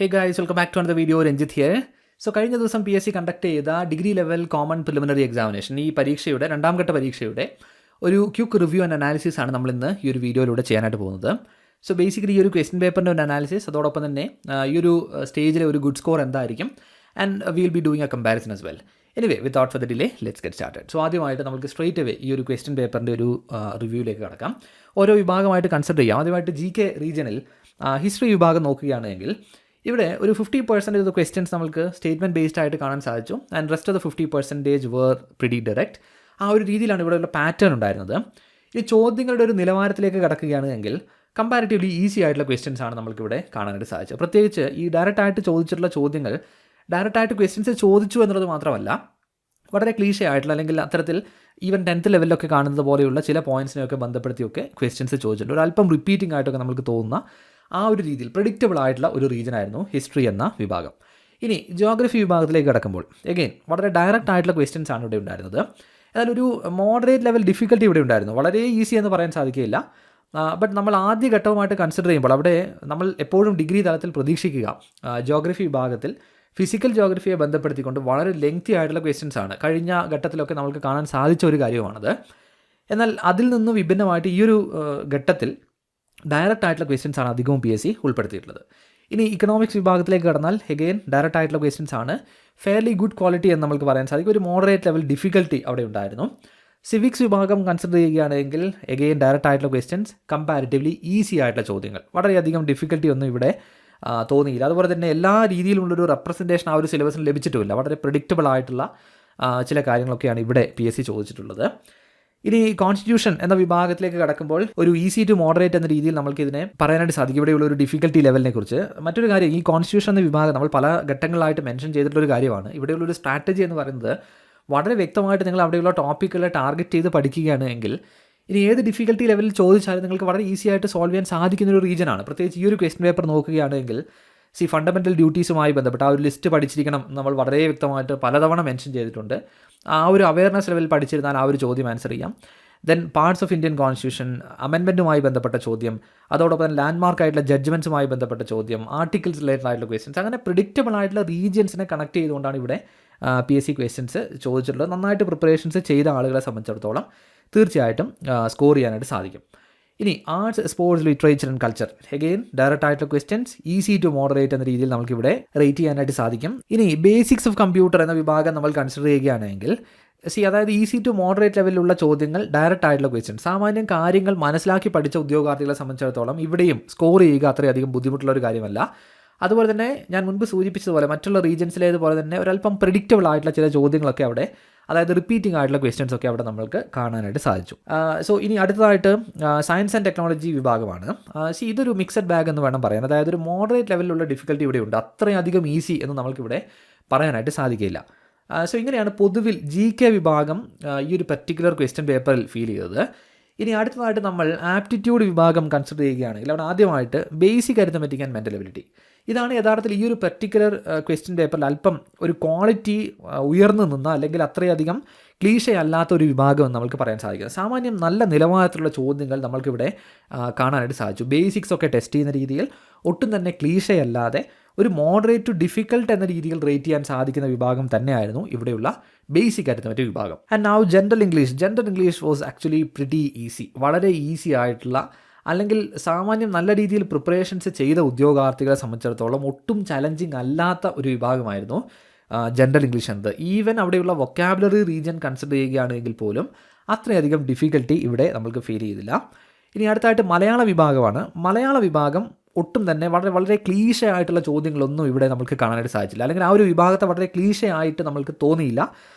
Hey guys, welcome back to another video. Ranjit here. So കഴിഞ്ഞ ദിവസം P S C conduct ചെയ്ത degree level common preliminary examination ഈ പരീക്ഷയുടെ രണ്ടാം ഘട്ട പരീക്ഷയുടെ ഒരു ക്വിക്ക് റിവ്യൂ ആൻഡ് അനാലിസിസ് ആണ് നമ്മളിന്ന് ഈ ഒരു വീഡിയോയിലൂടെ ചെയ്യാനായിട്ട് പോകുന്നത്. സോ ബേസിക്കലി ഈ ഒരു ക്വസ്റ്റ്യൻ പേപ്പറിൻ്റെ ഒരു അനാലിസിസ്, അതോടൊപ്പം തന്നെ ഈ ഒരു സ്റ്റേജിലെ ഒരു ഗുഡ് സ്കോർ എന്തായിരിക്കും, and will be doing A comparison as well. Anyway without for the delay let's get started. So ആദ്യമായിട്ട് നമുക്ക് സ്ട്രേറ്റ് അവേ ഈ ഒരു ക്വസ്റ്റ്യൻ പേപ്പറിൻ്റെ ഒരു റിവ്യൂയിലേക്ക് കടക്കാം. ഓരോ വിഭാഗമായിട്ട് കൺസിഡർ ചെയ്യാം. ആദ്യമായിട്ട് ജി കെ റീജിയനിൽ ഹിസ്റ്ററി വിഭാഗം നോക്കുകയാണെങ്കിൽ ഇവിടെ ഒരു 50% ഓഫ് ദ ക്വസ്റ്റ്യൻസ് നമുക്ക് സ്റ്റേറ്റ്മെൻറ്റ് ബേസ്ഡ് ആയിട്ട് കാണാൻ സാധിച്ചു. And rest of the 50% were pretty direct. ആ ഒരു രീതിയിലാണ് ഇവിടെ ഉള്ള പാറ്റേൺ ഉണ്ടായിരുന്നത്. ഈ ചോദ്യങ്ങളുടെ ഒരു നിലവാരത്തിലേക്ക് കടക്കുകയാണെങ്കിൽ കമ്പാരിറ്റീവ്ലി ഈസി ആയിട്ടുള്ള ക്വസ്റ്റ്യൻസ് ആണ് നമുക്കിവിടെ കാണാനായിട്ട് സാധിച്ചത്. പ്രത്യേകിച്ച് ഈ ഡയറക്റ്റായിട്ട് ചോദിച്ചിട്ടുള്ള ചോദ്യങ്ങൾ ഡയറക്റ്റായിട്ട് ക്വസ്റ്റ്യൻസ് ചോദിച്ചു എന്നുള്ളത് മാത്രമല്ല, വളരെ ക്ലീഷേ ആയിട്ടുള്ള അല്ലെങ്കിൽ അത്തരത്തിൽ ഈവൻ 10th ലെവലിലൊക്കെ കാണുന്നത് പോലെയുള്ള ചില പോയിൻറ്റ്സിനെയൊക്കെ ബന്ധപ്പെടുത്തിയൊക്കെ ക്വസ്റ്റ്യൻസ് ചോദിച്ചിട്ടുണ്ട്. ഒരു അല്പം റിപ്പീറ്റിംഗ് ആയിട്ടൊക്കെ നമുക്ക് തോന്നുന്ന ആ ഒരു രീതിയിൽ പ്രെഡിക്റ്റബിൾ ആയിട്ടുള്ള ഒരു റീജിയനായിരുന്നു ഹിസ്റ്ററി എന്ന വിഭാഗം. ഇനി ജിയോഗ്രഫി വിഭാഗത്തിലേക്ക് കടക്കുമ്പോൾ എഗെയിൻ വളരെ ഡയറക്റ്റ് ആയിട്ടുള്ള ക്വസ്റ്റ്യൻസ് ആണ് ഇവിടെ ഉണ്ടായിരുന്നത്. എന്നാൽ ഒരു മോഡറേറ്റ് ലെവൽ ഡിഫിക്കൽട്ടി ഇവിടെ ഉണ്ടായിരുന്നു. വളരെ ഈസി എന്ന് പറയാൻ സാധിക്കില്ല. ബട്ട് നമ്മൾ ആദ്യ ഘട്ടവുമായിട്ട് കൺസിഡർ ചെയ്യുമ്പോൾ അവിടെ നമ്മൾ എപ്പോഴും ഡിഗ്രി തലത്തിൽ പ്രതീക്ഷിക്കുക ജിയോഗ്രഫി വിഭാഗത്തിൽ ഫിസിക്കൽ ജിയോഗ്രഫിയെ ബന്ധപ്പെടുത്തിക്കൊണ്ട് വളരെ ലെങ്തി ആയിട്ടുള്ള ക്വസ്റ്റ്യൻസ് ആണ്. കഴിഞ്ഞ ഘട്ടത്തിലൊക്കെ നമുക്ക് കാണാൻ സാധിച്ച ഒരു കാര്യമാണത്. എന്നാൽ അതിൽ നിന്നും വിഭിന്നമായിട്ട് ഈ ഒരു ഘട്ടത്തിൽ ഡയറക്റ്റ് ആയിട്ടുള്ള ക്വസ്റ്റ്യൻസ് ആണ് അധികവും പി എസ് സി ഉൾപ്പെടുത്തിയിട്ടുള്ളത്. ഇനി ഇക്കണോമിക്സ് വിഭാഗത്തിലേക്ക് കടന്നാൽ എഗെയിൻ ഡയറക്റ്റ് ആയിട്ടുള്ള ക്വസ്റ്റ്യൻസ് ആണ്. ഫെയർലി ഗുഡ് ക്വാളിറ്റി എന്ന് നമുക്ക് പറയാൻ സാധിക്കും. ഒരു മോഡറേറ്റ് ലെവൽ ഡിഫിക്കൽട്ടി അവിടെ ഉണ്ടായിരുന്നു. സിവിക്സ് വിഭാഗം കൺസിഡർ ചെയ്യുകയാണെങ്കിൽ എഗെയിൻ ഡയറക്റ്റ് ആയിട്ടുള്ള ക്വസ്റ്റ്യൻസ്, കമ്പാരിറ്റീവ്ലി ഈസി ആയിട്ടുള്ള ചോദ്യങ്ങൾ, വളരെയധികം ഡിഫിക്കൽട്ടി ഒന്നും ഇവിടെ തോന്നിയില്ല. അതുപോലെ തന്നെ എല്ലാ രീതിയിലുള്ളൊരു റെപ്രസെൻറ്റേഷൻ ആ ഒരു സിലബസിന് ലഭിച്ചിട്ടുമില്ല. വളരെ പ്രെഡിക്റ്റബിൾ ആയിട്ടുള്ള ചില കാര്യങ്ങളൊക്കെയാണ് ഇവിടെ പി എസ് സി ചോദിച്ചിട്ടുള്ളത്. ഇനി കോൺസ്റ്റിറ്റ്യൂഷൻ എന്ന വിഭാഗത്തിലേക്ക് കടക്കുമ്പോൾ ഒരു ഈസി ടു മോഡറേറ്റ് എന്ന രീതിയിൽ നമുക്ക് ഇതിനെ പറയാനായിട്ട് സാധിക്കും. ഇവിടെയുള്ള ഒരു ഡിഫിക്കൽട്ടി ലെവലിനെ കുറിച്ച് മറ്റൊരു കാര്യം, ഈ കോൺസ്റ്റിറ്റ്യൂഷൻ എന്ന വിഭാഗം നമ്മൾ പല ഘട്ടങ്ങളിലായിട്ട് മെൻഷൻ ചെയ്തിട്ടുള്ളൊരു കാര്യമാണ്. ഇവിടെയുള്ളൊരു സ്ട്രാറ്റജി എന്ന് പറയുന്നത് വളരെ വ്യക്തമായിട്ട് നിങ്ങൾ അവിടെയുള്ള ടോപ്പിക്കുകളെ ടാർഗറ്റ് ചെയ്ത് പഠിക്കുകയാണ് എങ്കിൽ ഇനി ഏത് ഡിഫിക്കൽട്ടി ലെവലിൽ ചോദിച്ചാലും നിങ്ങൾക്ക് വളരെ ഈസി ആയിട്ട് സോൾവ് ചെയ്യാൻ സാധിക്കുന്ന ഒരു റീജിയനാണ്. പ്രത്യേകിച്ച് ഈ ഒരു ക്വസ്റ്റ്യൻ പേപ്പർ നോക്കുകയാണെങ്കിൽ ഫണ്ടമെൻ്റൽ ഡ്യൂട്ടീസുമായി ബന്ധപ്പെട്ട് ആ ഒരു ലിസ്റ്റ് പഠിച്ചിരിക്കണം നമ്മൾ വളരെ വ്യക്തമായിട്ട് പലതവണ മെൻഷൻ ചെയ്തിട്ടുണ്ട്. ആ ഒരു അവയർനെസ് ലെവലിൽ പഠിച്ചിരുന്നാൽ ആ ഒരു ചോദ്യം ആൻസർ ചെയ്യാം. Then parts of Indian constitution, അമെൻമെൻറ്റുമായി ബന്ധപ്പെട്ട ചോദ്യം, അതോടൊപ്പം തന്നെ ലാൻഡ്മാർക്ക് ആയിട്ടുള്ള ജഡ്ജ്മെൻറ്റ്സുമായി ബന്ധപ്പെട്ട ചോദ്യം, ആർട്ടിക്കിൾസ് റിലേറ്റഡ് ആയിട്ടുള്ള ക്വസ്റ്റ്യൻസ്, അങ്ങനെ പ്രിഡിക്റ്റബിൾ ആയിട്ടുള്ള റീജിയൻസിനെ കണക്ട് ചെയ്തുകൊണ്ടാണ് ഇവിടെ പി എസ് സി ക്വസ്റ്റ്യൻസ് ചോദിച്ചിട്ടുള്ളത്. നന്നായിട്ട് പ്രിപ്പറേഷൻസ് ചെയ്ത ആളുകളെ സംബന്ധിച്ചിടത്തോളം തീർച്ചയായിട്ടും സ്കോർ ചെയ്യാനായിട്ട് സാധിക്കും. ഇനി arts, sports, literature and culture again direct ആയിട്ടുള്ള ക്വസ്റ്റ്യൻസ്, ഈസി ടു മോഡറേറ്റ് എന്ന രീതിയിൽ നമുക്കിവിടെ റേറ്റ് ചെയ്യാനായിട്ട് സാധിക്കും. ഇനി ബേസിക്സ് ഓഫ് കമ്പ്യൂട്ടർ എന്ന വിഭാഗം നമ്മൾ കൺസിഡർ ചെയ്യുകയാണെങ്കിൽ അതായത് ഈസി ടു മോഡറേറ്റ് ലെവലിലുള്ള ചോദ്യങ്ങൾ, ഡയറക്റ്റ് ആയിട്ടുള്ള ക്വസ്റ്റ്യൻസ്, സാമാന്യം കാര്യങ്ങൾ മനസ്സിലാക്കി പഠിച്ച ഉദ്യോഗാർത്ഥികളെ സംബന്ധിച്ചിടത്തോളം ഇവിടെയും സ്കോർ ചെയ്യുക അത്രയധികം ബുദ്ധിമുട്ടുള്ള ഒരു കാര്യമല്ല. അതുപോലെ തന്നെ ഞാൻ മുൻപ് സൂചിപ്പിച്ചതുപോലെ മറ്റുള്ള റീജിയൻസിലേതുപോലെ തന്നെ ഒരല്പം പ്രെഡിക്റ്റബിൾ ആയിട്ടുള്ള ചില ചോദ്യങ്ങളൊക്കെ അവിടെ, അതായത് റിപ്പീറ്റിംഗ് ആയിട്ടുള്ള ക്വസ്റ്റ്യൻസ് ഒക്കെ അവിടെ നമ്മൾക്ക് കാണാനായിട്ട് സാധിച്ചു. സോ ഇനി അടുത്തതായിട്ട് സയൻസ് ആൻഡ് ടെക്നോളജി വിഭാഗമാണ്. ഇതൊരു മിക്സഡ് ബാഗ് എന്ന് വേണം പറയാൻ. അതായത് ഒരു മോഡറേറ്റ് ലെവലിലുള്ള ഡിഫിക്കൽട്ടി ഇവിടെ ഉണ്ട്. അത്രയധികം ഈസി എന്ന് നമ്മൾക്കിവിടെ പറയാനായിട്ട് സാധിക്കില്ല. സോ ഇങ്ങനെയാണ് പൊതുവിൽ ജി കെ വിഭാഗം ഈ ഒരു പർട്ടിക്കുലർ ക്വസ്റ്റ്യൻ പേപ്പറിൽ ഫീൽ ചെയ്തത്. ഇനി അടുത്തതായിട്ട് നമ്മൾ ആപ്റ്റിറ്റ്യൂഡ് വിഭാഗം കൺസിഡർ ചെയ്യുകയാണെങ്കിൽ അവിടെ ആദ്യമായിട്ട് basic arithmetic and mental ability. ഇതാണ് യഥാർത്ഥത്തിൽ ഈ ഒരു പർട്ടിക്കുലർ ക്വസ്റ്റ്യൻ പേപ്പറിൽ അല്പം ഒരു ക്വാളിറ്റി ഉയർന്നു നിന്ന അല്ലെങ്കിൽ അത്രയധികം ക്ലീഷേ അല്ലാത്ത ഒരു വിഭാഗം എന്ന് നമുക്ക് പറയാൻ സാധിക്കും. സാമാന്യം നല്ല നിലവാരത്തിലുള്ള ചോദ്യങ്ങൾ നമ്മൾക്കിവിടെ കാണാനായിട്ട് സാധിച്ചു. ബേസിക്സ് ഒക്കെ ടെസ്റ്റ് ചെയ്യുന്ന രീതിയിൽ ഒട്ടും തന്നെ ക്ലീഷേ അല്ലാതെ ഒരു മോഡറേറ്റ് ടു ഡിഫിക്കൽട്ട് എന്ന രീതിയിൽ റേറ്റ് ചെയ്യാൻ സാധിക്കുന്ന വിഭാഗം തന്നെയായിരുന്നു ഇവിടെയുള്ള ബേസിക് അരിത്തമെറ്റിക് വിഭാഗം. And now general English was actually pretty easy. വളരെ ഈസി ആയിട്ടുള്ള അല്ലെങ്കിൽ സാമാന്യം നല്ല രീതിയിൽ പ്രിപ്പറേഷൻസ് ചെയ്ത ഉദ്യോഗാർത്ഥികളെ സംബന്ധിച്ചിടത്തോളം ഒട്ടും ചലഞ്ചിങ് അല്ലാത്ത ഒരു വിഭാഗമായിരുന്നു ജനറൽ ഇംഗ്ലീഷ് എന്നത്. ഈവൻ അവിടെയുള്ള വൊക്കാബുലറി റീജിയൻ കൺസിഡർ ചെയ്യുകയാണെങ്കിൽ പോലും അത്രയധികം ഡിഫിക്കൽട്ടി ഇവിടെ നമുക്ക് ഫീൽ ചെയ്തില്ല. ഇനി അടുത്തായിട്ട് മലയാള വിഭാഗമാണ്. മലയാള വിഭാഗം ഒട്ടും തന്നെ വളരെ ക്ലീഷേ ആയിട്ടുള്ള ചോദ്യങ്ങളൊന്നും ഇവിടെ നമുക്ക് കാണാനായിട്ട് സാധിച്ചില്ല. അല്ലെങ്കിൽ ആ ഒരു വിഭാഗത്തെ വളരെ ക്ലീഷേ ആയിട്ട് നമ്മൾക്ക് തോന്നിയില്ല.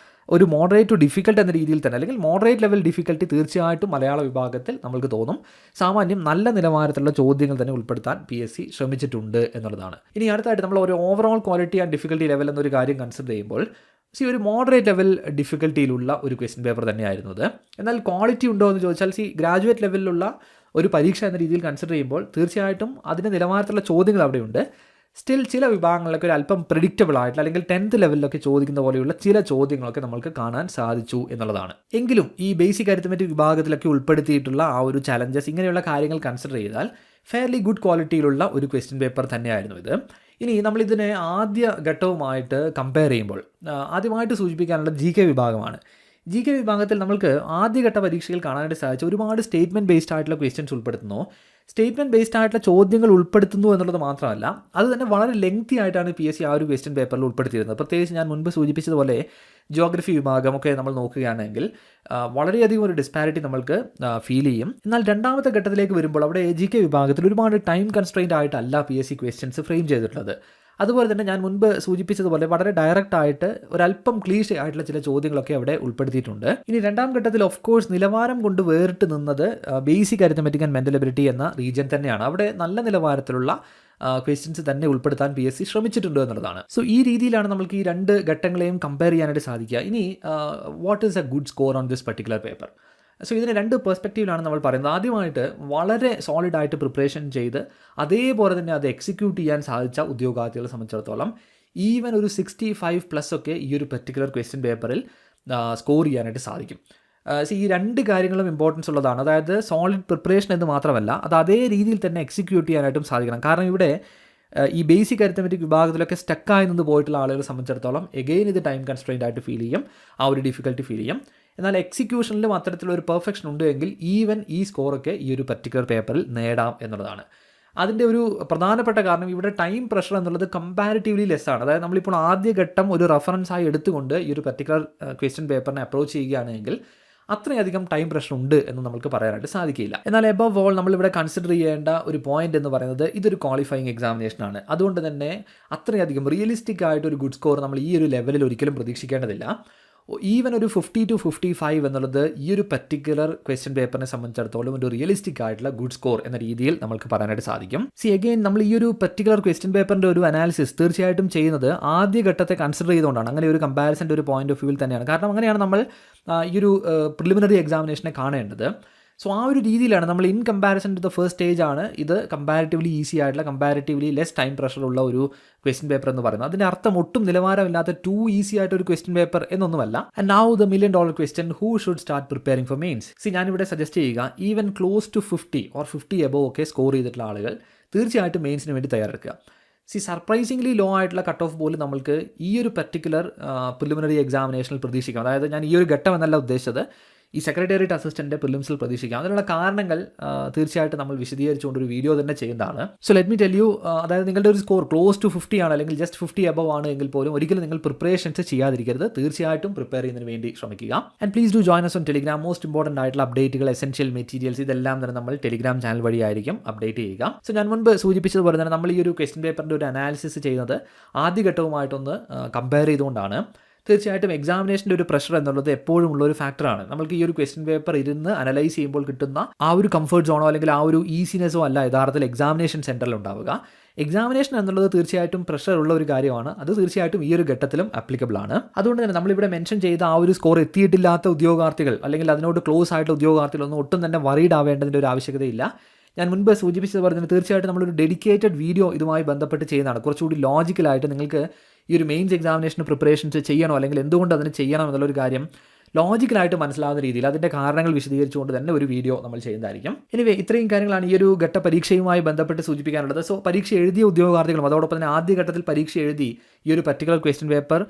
ഒരു മോഡറേറ്റ് ടു ഡിഫിക്കൽട്ട് എന്ന രീതിയിൽ തന്നെ, അല്ലെങ്കിൽ മോഡറേറ്റ് ലെവൽ ഡിഫിക്കൽട്ടി തീർച്ചയായിട്ടും മലയാള വിഭാഗത്തിൽ നമുക്ക് തോന്നും. സാമാന്യം നല്ല നിലവാരത്തിലുള്ള ചോദ്യങ്ങൾ തന്നെ ഉൾപ്പെടുത്താൻ പി എസ് സി ശ്രമിച്ചിട്ടുണ്ട് എന്നുള്ളതാണ്. ഇനി അടുത്തായിട്ട് നമ്മൾ ഒരു overall quality and difficulty level എന്നൊരു കാര്യം കൺസിഡർ ചെയ്യുമ്പോൾ ഒരു മോഡറേറ്റ് ലെവൽ ഡിഫിക്കൽട്ടിയിലുള്ള ഒരു ക്വസ്റ്റ്യൻ പേപ്പർ തന്നെയായിരുന്നു അത്. എന്നാൽ ക്വാളിറ്റി ഉണ്ടോ എന്ന് ചോദിച്ചാൽ ഗ്രാജുവേറ്റ് ലെവലിലുള്ള ഒരു പരീക്ഷ എന്ന രീതിയിൽ കൺസിഡർ ചെയ്യുമ്പോൾ തീർച്ചയായിട്ടും അതിൻ്റെ നിലവാരത്തിലുള്ള ചോദ്യങ്ങൾ അവിടെയുണ്ട്. സ്റ്റിൽ ചില വിഭാഗങ്ങളിലൊക്കെ ഒരു അല്പം പ്രെഡിക്റ്റബിൾ ആയിട്ടുള്ള അല്ലെങ്കിൽ 10th ലെവലിലൊക്കെ ചോദിക്കുന്ന പോലെയുള്ള ചില ചോദ്യങ്ങളൊക്കെ നമുക്ക് കാണാൻ സാധിച്ചു എന്നുള്ളതാണ്. എങ്കിലും ഈ ബേസിക് അരിത്തമെറ്റിക് വിഭാഗത്തിലൊക്കെ ഉൾപ്പെടുത്തിയിട്ടുള്ള ആ ഒരു ചലഞ്ചസ്, ഇങ്ങനെയുള്ള കാര്യങ്ങൾ കൺസിഡർ ചെയ്താൽ ഫെയർലി ഗുഡ് ക്വാളിറ്റിയിലുള്ള ഒരു ക്വസ്റ്റ്യൻ പേപ്പർ തന്നെയായിരുന്നു ഇത്. ഇനി നമ്മളിതിനെ ആദ്യ ഘട്ടവുമായിട്ട് കമ്പയർ ചെയ്യുമ്പോൾ ആദ്യമായിട്ട് സൂചിപ്പിക്കാനുള്ള ജി കെ വിഭാഗമാണ്. ജി കെ വിഭാഗത്തിൽ നമ്മൾക്ക് ആദ്യഘട്ട പരീക്ഷയിൽ കാണാനായിട്ട് സാധിച്ച ഒരുപാട് സ്റ്റേറ്റ്മെൻറ്റ് ബേസ്ഡ് ആയിട്ടുള്ള ക്വസ്റ്റ്യൻസ് ഉൾപ്പെടുത്തുന്നു. സ്റ്റേറ്റ്മെൻറ്റ് ബേസ്ഡ് ആയിട്ടുള്ള ചോദ്യങ്ങൾ ഉൾപ്പെടുത്തുന്നു എന്നുള്ളത് മാത്രമല്ല, അത് തന്നെ വളരെ ലെങ്തി ആയിട്ടാണ് PSC ആ ഒരു ക്വസ്റ്റ്യൻ പേപ്പറിൽ ഉൾപ്പെടുത്തിയിരുന്നത്. പ്രത്യേകിച്ച് ഞാൻ മുൻപ് സൂചിപ്പിച്ചതുപോലെ ജിയോഗ്രഫി വിഭാഗമൊക്കെ നമ്മൾ നോക്കുകയാണെങ്കിൽ വളരെയധികം ഒരു ഡിസ്പാരിറ്റി നമ്മൾക്ക് ഫീൽ ചെയ്യും. എന്നാൽ രണ്ടാമത്തെ ഘട്ടത്തിലേക്ക് വരുമ്പോൾ അവിടെ GK വിഭാഗത്തിൽ ഒരുപാട് ടൈം കൺസ്ട്രെയിൻ്റ് ആയിട്ടല്ല PSC ക്വസ്റ്റ്യൻസ് ഫ്രെയിം ചെയ്തിട്ടുള്ളത്. അതുപോലെ തന്നെ ഞാൻ മുൻപ് സൂചിപ്പിച്ചതുപോലെ വളരെ ഡയറക്റ്റ് ആയിട്ട് ഒരല്പം ക്ലീഷേ ആയിട്ടുള്ള ചില ചോദ്യങ്ങളൊക്കെ അവിടെ ഉൾപ്പെടുത്തിയിട്ടുണ്ട്. ഇനി രണ്ടാം ഘട്ടത്തിൽ ഓഫ് കോഴ്സ് നിലവാരം കൊണ്ട് വേറിട്ട് നിന്നത് basic arithmetic and mental ability എന്ന റീജിയൻ തന്നെയാണ്. അവിടെ നല്ല നിലവാരത്തിലുള്ള ക്വസ്റ്റ്യൻസ് തന്നെ ഉൾപ്പെടുത്താൻ PSC ശ്രമിച്ചിട്ടുണ്ട് എന്നുള്ളതാണ്. സോ ഈ രീതിയിലാണ് നമുക്ക് ഈ രണ്ട് ഘട്ടങ്ങളെയും കമ്പയർ ചെയ്യാനായിട്ട് സാധിക്കുക. ഇനി what is A good score on this particular paper? So ഇതിന് രണ്ട് പെർസ്പെക്റ്റീവിലാണ് നമ്മൾ പറയുന്നത്. ആദ്യമായിട്ട് വളരെ സോളിഡായിട്ട് പ്രിപ്പറേഷൻ ചെയ്ത് അതേപോലെ തന്നെ അത് എക്സിക്യൂട്ട് ചെയ്യാൻ സാധിച്ച ഉദ്യോഗാർത്ഥികളെ സംബന്ധിച്ചിടത്തോളം ഈവൻ ഒരു 65+ ഒക്കെ ഈ ഒരു പർട്ടിക്കുലർ ക്വസ്റ്റ്യൻ പേപ്പറിൽ സ്കോർ ചെയ്യാനായിട്ട് സാധിക്കും. ഈ രണ്ട് കാര്യങ്ങളും ഇമ്പോർട്ടൻസ് ഉള്ളതാണ്. അതായത് സോളിഡ് പ്രിപ്പറേഷൻ എന്ന് മാത്രമല്ല, അത് അതേ രീതിയിൽ തന്നെ എക്സിക്യൂട്ട് ചെയ്യാനായിട്ടും സാധിക്കണം. കാരണം ഇവിടെ ഈ ബേസിക് അരിത്തമെറ്റിക് വിഭാഗത്തിലൊക്കെ സ്റ്റക്കായി നിന്ന് പോയിട്ടുള്ള ആളുകളെ സംബന്ധിച്ചിടത്തോളം എഗെയിൻ ഇത് ടൈം കൺസ്ട്രെയിൻ്റ് ആയിട്ട് ഫീൽ ചെയ്യും, ആ ഒരു ഡിഫിക്കൽട്ടി ഫീൽ ചെയ്യും. എന്നാൽ എക്സിക്യൂഷനിലും അത്തരത്തിലൊരു പെർഫെക്ഷൻ ഉണ്ട് എങ്കിൽ ഈവൻ ഈ സ്കോറൊക്കെ ഈ ഒരു പർട്ടിക്കുലർ പേപ്പറിൽ നേടാം എന്നുള്ളതാണ്. അതിൻ്റെ ഒരു പ്രധാനപ്പെട്ട കാരണം ഇവിടെ ടൈം പ്രഷർ എന്നുള്ളത് കമ്പാരിറ്റീവ്ലി ലെസ്സാണ്. അതായത് നമ്മളിപ്പോൾ ആദ്യ ഘട്ടം ഒരു റെഫറൻസായി എടുത്തുകൊണ്ട് ഈ ഒരു പർട്ടിക്കുലർ ക്വസ്റ്റ്യൻ പേപ്പറിനെ അപ്രോച്ച് ചെയ്യുകയാണെങ്കിൽ അത്രയധികം ടൈം പ്രഷർ ഉണ്ട് എന്ന് നമുക്ക് പറയാനായിട്ട് സാധിക്കില്ല. എന്നാൽ എബവ് ഓൾ നമ്മളിവിടെ കൺസിഡർ ചെയ്യേണ്ട ഒരു പോയിന്റ് എന്ന് പറയുന്നത് ഇതൊരു ക്വാളിഫയിങ് എക്സാമിനേഷനാണ്. അതുകൊണ്ട് തന്നെ അത്രയധികം റിയലിസ്റ്റിക് ആയിട്ട് ഒരു ഗുഡ് സ്കോർ നമ്മൾ ഈ ഒരു ലെവലിൽ ഒരിക്കലും പ്രതീക്ഷിക്കേണ്ടതില്ല. ഈവൻ ഒരു 50 to 55 എന്നുള്ളത് ഈ ഒരു പർട്ടിക്കുലർ ക്വസ്റ്റ്യൻ പേപ്പറിനെ സംബന്ധിച്ചിടത്തോളം ഒരു റിയലിസ്റ്റിക് ആയിട്ടുള്ള ഗുഡ് സ്കോർ എന്ന രീതിയിൽ നമുക്ക് പറയാനായിട്ട് സാധിക്കും. അഗെയിൻ നമ്മൾ ഈ ഒരു പർട്ടിക്കുലർ ക്വസ്റ്റ്യൻ പേപ്പറിൻ്റെ ഒരു അനാലിസിസ് തീർച്ചയായിട്ടും ചെയ്യുന്നത് ആദ്യ ഘട്ടത്തെ കൺസിഡർ ചെയ്തുകൊണ്ടാണ്. അങ്ങനെ ഒരു കമ്പാരിസൻ്റെ ഒരു പോയിന്റ് ഓഫ് വ്യൂവിൽ തന്നെയാണ്. കാരണം അങ്ങനെയാണ് നമ്മൾ ഈ ഒരു പ്രിലിമിനറി എക്സാമിനേഷനെ കാണേണ്ടത്. സോ ആ ഒരു രീതിയിലാണ് നമ്മൾ in comparison to the first stage ആണ് ഇത് കമ്പാരിറ്റീവ്ലി ഈസി ആയിട്ടുള്ള കമ്പാരിറ്റീവ്ലി ലെസ് ടൈം പ്രഷർ ഉള്ള ഒരു ക്വസ്റ്റ്യൻ പേപ്പർ എന്ന് പറയുന്നത്. അതിൻ്റെ അർത്ഥം ഒട്ടും നിലവാരമില്ലാത്ത ടു ഈസി ആയിട്ടൊരു ക്വസ്റ്റ്യൻ പേപ്പർ എന്നൊന്നുമല്ല. And now the $1 million question, who should start preparing for mains? ഞാനിവിടെ സജസ്റ്റ് ചെയ്യുക even close to 50 or 50 above ഒക്കെ സ്കോർ ചെയ്തിട്ടുള്ള ആളുകൾ തീർച്ചയായിട്ടും മെയിൻസിന് വേണ്ടി തയ്യാറെടുക്കുക. സർപ്രൈസിംഗ്ലി ലോ ആയിട്ടുള്ള കട്ട് ഓഫ് പോലും നമ്മൾക്ക് ഈ ഒരു പർട്ടിക്കുലർ പ്രിലിമിനറി എക്സാമിനേഷനിൽ പ്രതീക്ഷിക്കാം. അതായത് ഞാൻ ഈ ഒരു ഘട്ടം എന്നല്ല ഉദ്ദേശിച്ചത്, ഈ സെക്രട്ടേറിയറ്റ് അസിസ്റ്റൻ്റ് പ്രിലിംസിൽ പ്രതീക്ഷിക്കാം. അതിനുള്ള കാരണങ്ങൾ തീർച്ചയായിട്ടും നമ്മൾ വിശദീകരിച്ചുകൊണ്ടൊരു വീഡിയോ തന്നെ ചെയ്യുന്നതാണ്. So let me tell you, അതായത് നിങ്ങളുടെ ഒരു സ്കോർ ക്ലോസ് ടു 50 ആണ് അല്ലെങ്കിൽ ജസ്റ്റ് 50 above ആണ് എങ്കിൽ പോലും ഒരിക്കലും നിങ്ങൾ പ്രിപ്പറേഷൻസ് ചെയ്യാതിരിക്കരുത്. തീർച്ചയായിട്ടും പ്രിപ്പയർ ചെയ്യുന്നതിന് വേണ്ടി ശ്രമിക്കുക. And please do join us on Telegram. Most important ആയിട്ടുള്ള അപ്ഡേറ്റുകൾ, എസെൻഷ്യൽ മെറ്റീരിയൽസ് ഇതെല്ലാം തന്നെ നമ്മൾ ടെലിഗ്രാം ചാനൽ വഴിയായിരിക്കും അപ്ഡേറ്റ് ചെയ്യുക. സോ ഞാൻ മുൻപ് സൂചിപ്പിച്ചതുപോലെ തന്നെ നമ്മൾ ഈ ഒരു ക്വസ്റ്റ്യൻ പേപ്പറിൻ്റെ ഒരു അനാലിസിസ് ചെയ്യുന്നത് ആദ്യഘട്ടവുമായിട്ടൊന്ന് കമ്പയർ ചെയ്തുകൊണ്ടാണ്. തീർച്ചയായിട്ടും എക്സാമിനേഷൻ്റെ ഒരു പ്രഷർ എന്നുള്ളത് എപ്പോഴും ഉള്ള ഒരു ഫാക്ടറാണ്. നമുക്ക് ഈ ഒരു ക്വസ്റ്റ്യൻ പേപ്പർ ഇരുന്ന് അനലൈസ് ചെയ്യുമ്പോൾ കിട്ടുന്ന ആ ഒരു കംഫർട്ട് സോണോ അല്ലെങ്കിൽ ആ ഒരു ഈസിനെസ്സോ അല്ല യഥാർത്ഥത്തിൽ എക്സാമിനേഷൻ സെൻറ്ററിൽ ഉണ്ടാവുക. എക്സാമിനേഷൻ എന്നുള്ളത് തീർച്ചയായിട്ടും പ്രഷർ ഉള്ള ഒരു കാര്യമാണ്. അത് തീർച്ചയായിട്ടും ഈ ഒരു ഘട്ടത്തിലും ആപ്ലിക്കബിൾ ആണ്. അതുകൊണ്ട് തന്നെ നമ്മളിവിടെ മെൻഷൻ ചെയ്ത ആ ഒരു സ്കോർ എത്തിയിട്ടില്ലാത്ത ഉദ്യോഗാർത്ഥികൾ അല്ലെങ്കിൽ അതിനോട് ക്ലോസ് ആയിട്ടുള്ള ഉദ്യോഗാർത്ഥികളൊന്നും ഒട്ടും തന്നെ വറീഡ് ആവേണ്ടതിൻ്റെ ഒരു ആവശ്യകതയില്ല. ഞാൻ മുൻപ് സൂചിപ്പിച്ചതുപോലെ തന്നെ തീർച്ചയായിട്ടും നമ്മളൊരു ഡെഡിക്കേറ്റഡ് വീഡിയോ ഇതുമായി ബന്ധപ്പെട്ട് ചെയ്യുന്നതാണ്. കുറച്ചുകൂടി ലോജിക്കലായിട്ട് നിങ്ങൾക്ക് ഈ ഒരു മെയിൻസ് എക്സാമിനേഷന് പ്രിപ്പറേഷൻസ് ചെയ്യണോ അല്ലെങ്കിൽ എന്തുകൊണ്ട് അതിന് ചെയ്യണം എന്നുള്ളൊരു കാര്യം ലോജിക്കലായിട്ട് മനസ്സിലാവുന്ന രീതിയിൽ അതിൻ്റെ കാരണങ്ങൾ വിശദീകരിച്ചുകൊണ്ട് തന്നെ ഒരു വീഡിയോ നമ്മൾ ചെയ്യുന്നതായിരിക്കും. എനിവേ ഇത്രയും കാര്യങ്ങളാണ് ഈ ഒരു ഘട്ട പരീക്ഷയുമായി ബന്ധപ്പെട്ട് സൂചിപ്പിക്കാനുള്ളത്. സോ പരീക്ഷ എഴുതിയ ഉദ്യോഗാർത്ഥികളും അതോടൊപ്പം തന്നെ ആദ്യഘട്ടത്തിൽ പരീക്ഷ എഴുതി ഈ ഒരു പർട്ടിക്കുലർ ക്വസ്റ്റ്യൻ പേപ്പർ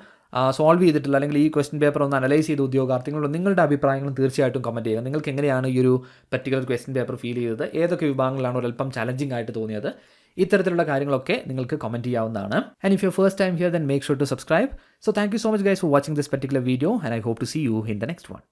സോൾവ് ചെയ്തിട്ടില്ല അല്ലെങ്കിൽ ഈ ക്വസ്റ്റ്യൻ പേപ്പർ ഒന്ന് അനലൈസ് ചെയ്ത ഉദ്യോഗാർത്ഥികളും നിങ്ങളുടെ അഭിപ്രായങ്ങളും തീർച്ചയായിട്ടും കമൻറ്റ് ചെയ്യുക. നിങ്ങൾക്ക് എങ്ങനെയാണ് ഈ ഒരു പർട്ടിക്കുലർ ക്വസ്റ്റ്യൻ പേപ്പർ ഫീൽ ചെയ്തത്? ഏതൊക്കെ വിഭാഗങ്ങളാണ് ഒരല്പം ചലഞ്ചിങ് ആയിട്ട് തോന്നിയത്? ഇത്തരത്തിലുള്ള കാര്യങ്ങളൊക്കെ നിങ്ങൾക്ക് കമൻറ്റ് ചെയ്യാവുന്നതാണ്. And if you first time here, then make sure to subscribe. So thank you so much guys for watching this particular video and I hope to see you in the next one.